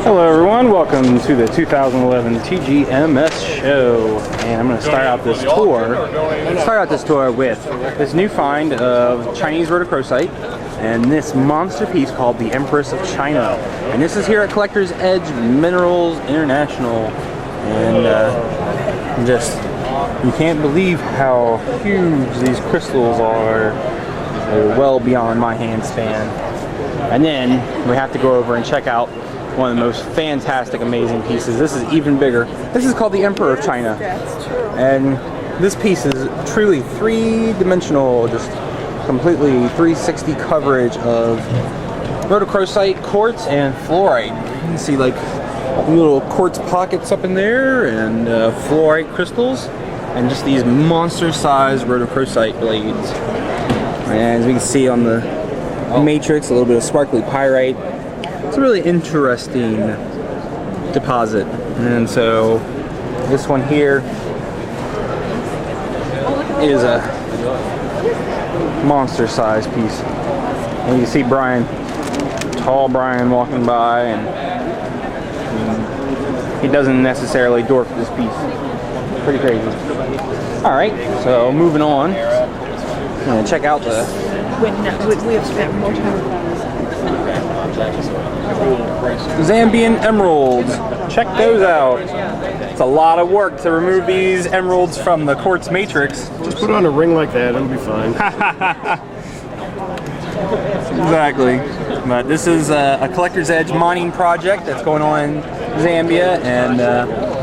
Hello everyone, welcome to the 2011 TGMS show, and I'm going to start out this tour with this new find of Chinese rhodochrosite and this monster piece called the Empress of China. And this is here at Collector's Edge Minerals International, and you can't believe how huge these crystals are. They're well beyond my hand span. And then we have to go over and check out one of the most fantastic, amazing pieces. This is even bigger. This is called the Emperor of China. That's true. And this piece is truly three-dimensional, just completely 360 coverage of rhodochrosite, quartz, and fluorite. You can see like little quartz pockets up in there, and fluorite crystals, and just these monster-sized rhodochrosite blades. And as we can see on the matrix, a little bit of sparkly pyrite. It's a really interesting deposit. And so this one here is a monster-sized piece. And you see Brian, tall Brian, walking by, and he doesn't necessarily dwarf this piece. Pretty crazy. All right, so moving on. I'm gonna check out the. We have spent more time. Zambian Emeralds. Check those out. It's a lot of work to remove these emeralds from the quartz matrix. Just put on a ring like that, it'll be fine. Exactly. But this is a Collector's Edge mining project that's going on in Zambia, and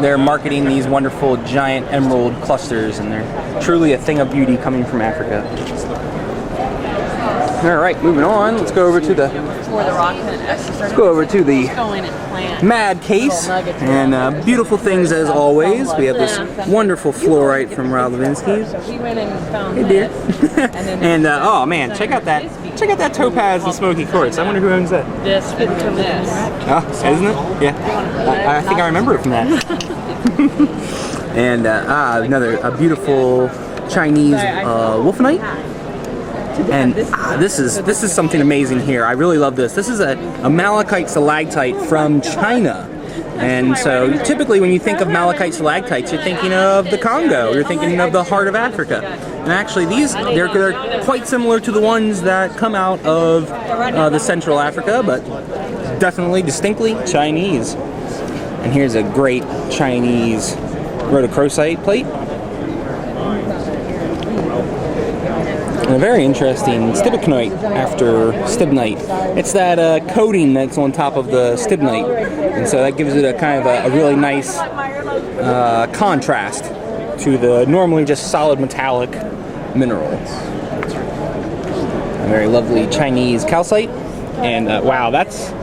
they're marketing these wonderful giant emerald clusters, and they're truly a thing of beauty coming from Africa. All right, moving on. Let's go over to the Mad case, and beautiful things as always. We have this wonderful fluorite from Rob Levinsky's. Hey dear. And oh man, check out that topaz and smoky quartz. I wonder who owns that. This. Oh, isn't it? Yeah. I think I remember it from that. And another beautiful Chinese wolfenite. And this is something amazing here. I really love this. This is a malachite stalactite from China. And so typically when you think of malachite stalactites, you're thinking of the Congo, you're thinking of the heart of Africa. And actually they're quite similar to the ones that come out of the Central Africa, but definitely distinctly Chinese. And here's a great Chinese rhodochrosite plate. And a very interesting stibnite after stibnite. It's that coating that's on top of the stibnite, and so that gives it a kind of a really nice contrast to the normally just solid metallic mineral. A very lovely Chinese calcite, and wow, this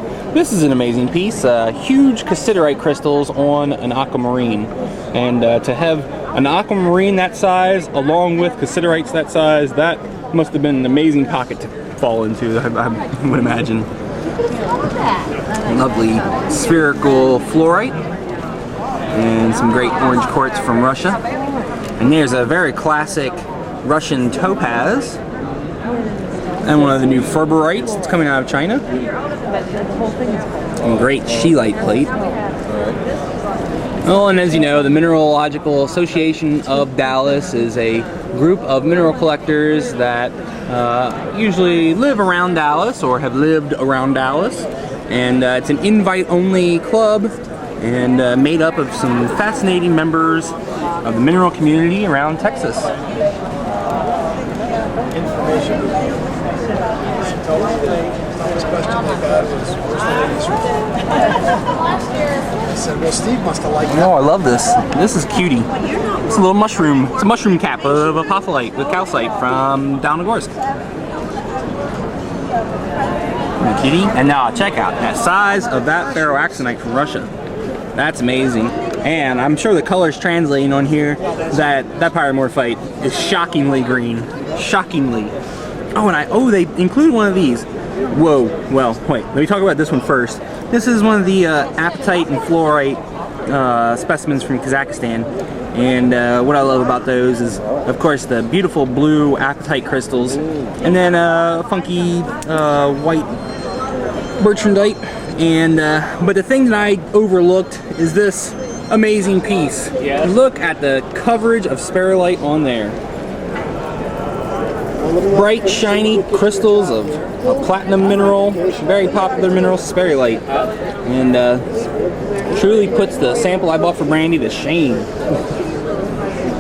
is an amazing piece. Huge cassiterite crystals on an aquamarine, and to have an aquamarine that size along with cassiterites that size, that must have been an amazing pocket to fall into, I would imagine. Lovely spherical fluorite and some great orange quartz from Russia. And there's a very classic Russian topaz and one of the new ferrarites that's coming out of China. And great scheelite plate. Oh, and as you know, the Mineralogical Association of Dallas is a group of mineral collectors that usually live around Dallas or have lived around Dallas. And it's an invite-only club, and made up of some fascinating members of the mineral community around Texas. Oh, I love this. This is cutie. It's a little mushroom. It's a mushroom cap of apophyllite with calcite from Downogorsk. Cutie. And now check out that size of that ferroaxonite from Russia. That's amazing. And I'm sure the color's translating on here that pyromorphite is shockingly green. Shockingly. Oh, and they include one of these. Whoa. Well, wait. Let me talk about this one first. This is one of the apatite and fluorite specimens from Kazakhstan. And what I love about those is, of course, the beautiful blue apatite crystals, and then funky white bertrandite And but the thing that I overlooked is this amazing piece. Yes. Look at the coverage of sparolite on there. Bright, shiny crystals of a platinum mineral, very popular mineral, sparolite, and truly puts the sample I bought for Brandy to shame.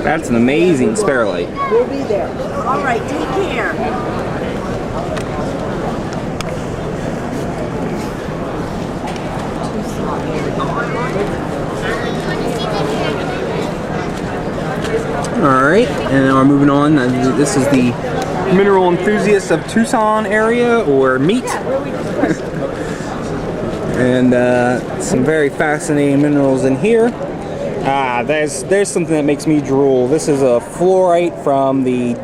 That's an amazing sparolite. We'll be there. All right, take care. Alright, and now we're moving on. This is the Mineral Enthusiasts of Tucson area, or MEAT. And some very fascinating minerals in here. There's something that makes me drool. This is a fluorite from the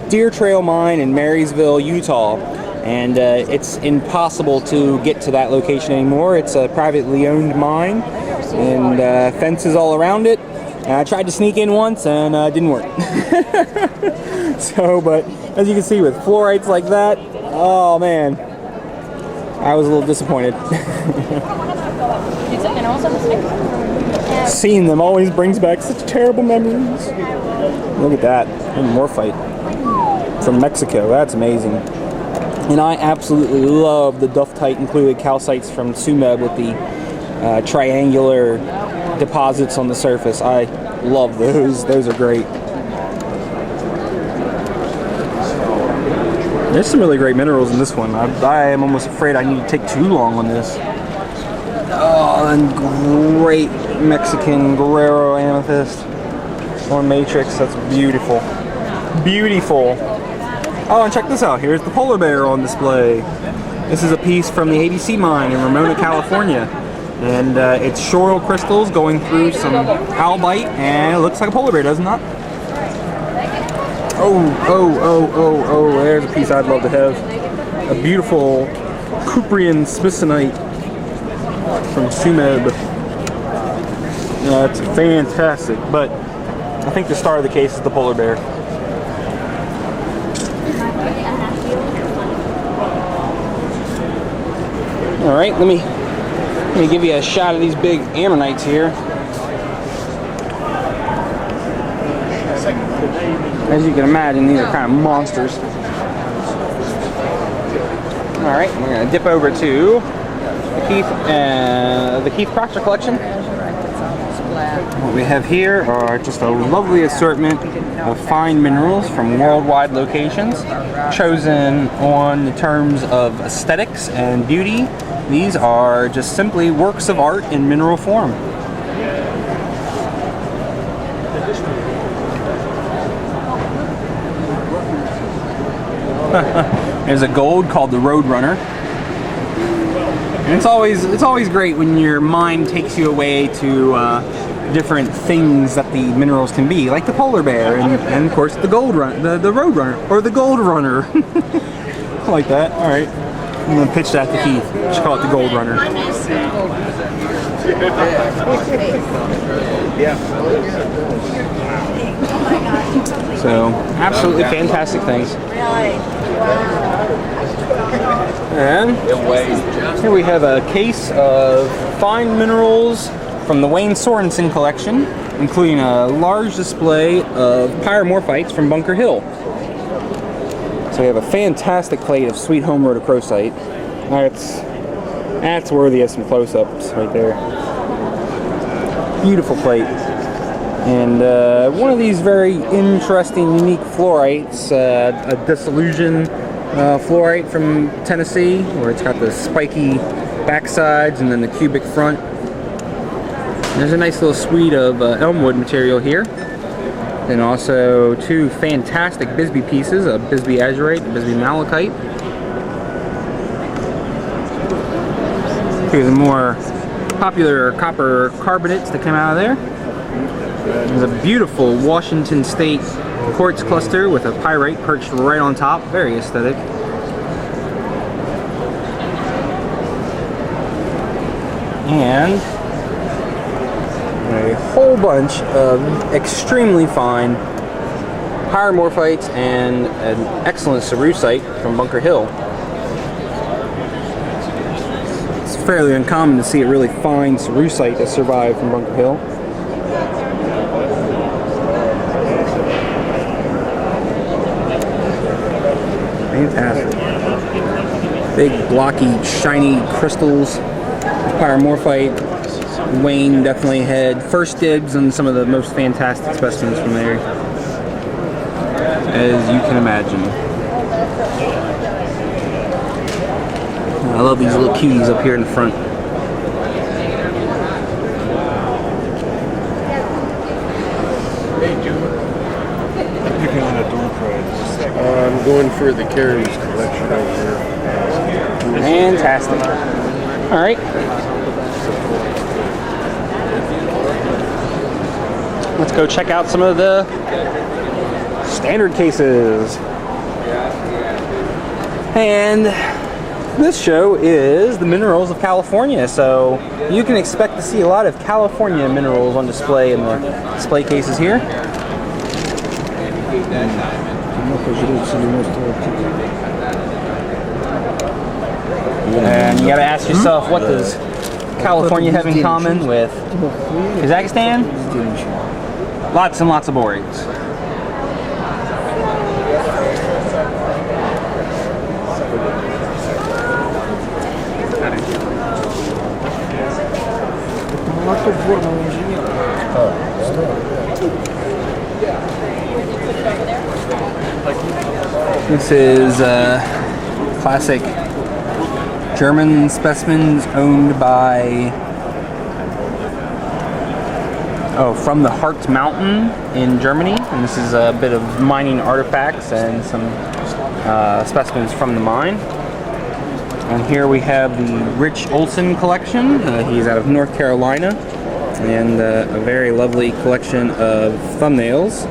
Deer Trail mine in Marysville, Utah. And it's impossible to get to that location anymore. It's a privately owned mine, and fences all around it. And I tried to sneak in once, and it didn't work. So, but as you can see with fluorites like that, oh man, I was a little disappointed. Seeing them always brings back such terrible memories. Look at that, and morphite from Mexico. That's amazing. And I absolutely love the duftite included calcites from Tsumeb with the triangular deposits on the surface. I love those. Those are great. There's some really great minerals in this one. I am almost afraid I need to take too long on this. Oh, and great Mexican Guerrero amethyst on matrix. That's beautiful. Beautiful. Oh, and check this out. Here's the polar bear on display. This is a piece from the ABC mine in Ramona, California. And it's shoral crystals going through some albite, and it looks like a polar bear, does it not? Oh, there's a piece I'd love to have. A beautiful Cuprian smithsonite from Tsumeb. It's fantastic, but I think the star of the case is the polar bear. All right, let me give you a shot of these big ammonites here. As you can imagine, these are kind of monsters. All right, we're gonna dip over to the Keith Proctor collection. What we have here are just a lovely assortment of fine minerals from worldwide locations, chosen on the terms of aesthetics and beauty. These are just simply works of art in mineral form. There's a gold called the Roadrunner. And it's always great when your mind takes you away to different things that the minerals can be, like the polar bear and of course the Roadrunner, or the Gold Runner. I like that. All right, I'm gonna pitch that to Keith. Just call it the Gold Runner. So absolutely fantastic things. And here we have a case of fine minerals from the Wayne Sorensen collection, including a large display of pyromorphites from Bunker Hill. So we have a fantastic plate of Sweet Home Rhodochrosite. That's worthy of some close-ups right there. Beautiful plate. And one of these very interesting, unique fluorites, a Disillusion fluorite from Tennessee, where it's got the spiky backsides and then the cubic front. There's a nice little suite of elmwood material here. Then also two fantastic Bisbee pieces, a Bisbee azurite, a Bisbee malachite. Here's the more popular copper carbonates that come out of there. There's a beautiful Washington State quartz cluster with a pyrite perched right on top. Very aesthetic. And a whole bunch of extremely fine pyromorphites and an excellent cerussite from Bunker Hill. It's fairly uncommon to see a really fine cerussite that survived from Bunker Hill. Fantastic. Big, blocky, shiny crystals. Pyromorphite. Wayne definitely had first dibs on some of the most fantastic specimens from there, as you can imagine. I love these little cuties up here in the front. I'm going for the Carey's collection over here. Fantastic. All right. Let's go check out some of the standard cases. And this show is the minerals of California, so you can expect to see a lot of California minerals on display in the display cases here. And you gotta ask yourself, what does California have in common with Kazakhstan? Lots and lots of borates. This is classic German specimens owned by, from the Harz Mountain in Germany. And this is a bit of mining artifacts and some specimens from the mine. And here we have the Rich Olson collection. He's out of North Carolina. And a very lovely collection of thumbnails.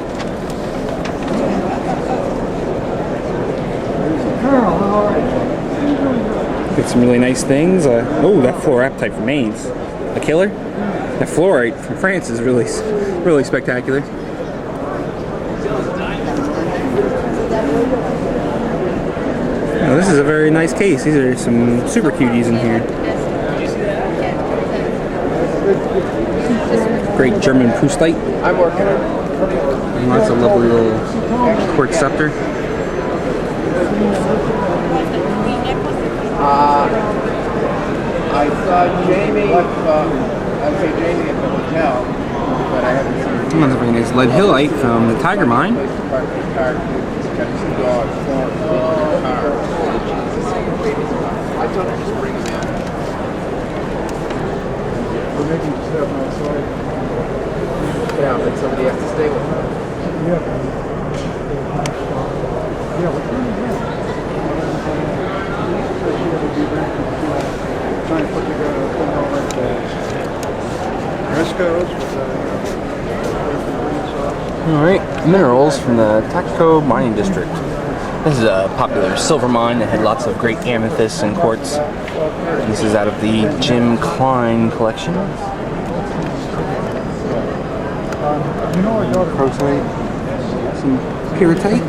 Get some really nice things. That fluorite from Mainz, a killer. That fluorite from France is really, really spectacular. Now, this is a very nice case. These are some super cuties in here. Great German Proustite. I'm working on it. And that's a lovely little quartz scepter. I saw Jamie. I see Jamie at the hotel, but I haven't seen her. That's a very nice lead hillite from the Tiger Mine. I told her just bring him in. Or maybe just have him outside. Yeah, but somebody has to stay with her. Yeah. Yeah, what time is that? Trying to put together a thing all like Risco's with Alright, minerals from the Taxco Mining District. This is a popular silver mine that had lots of great amethysts and quartz. This is out of the Jim Klein collection. Rhodochrosite, some pyrrhotite,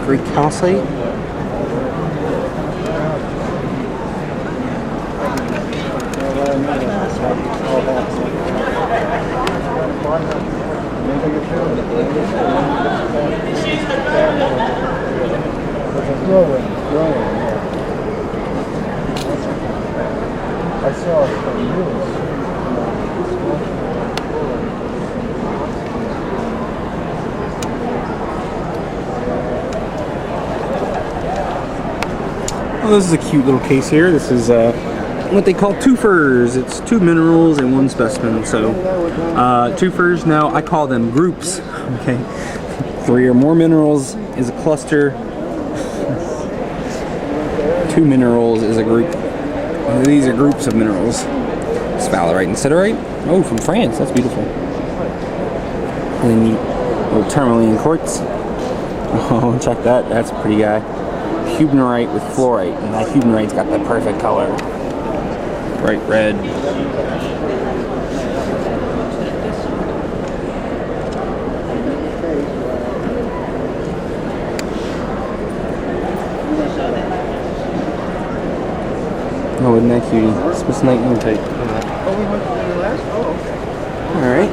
great calcite. growing. I saw some news. Well, this is a cute little case here. This is what they call twofers. It's two minerals and one specimen. So twofers, now I call them groups. Okay, 3 or more minerals is a cluster. 2 minerals is a group. These are groups of minerals. Fluorite and siderite. Oh, from France. That's beautiful. Really neat. Little tourmaline quartz. Oh, check that. That's a pretty guy. Huberite with fluorite, and that Huberite's got the perfect color. Bright red. Oh, isn't that cutie? Swiss Knight Hematite. Oh, we went to the last? Oh, okay. Alright.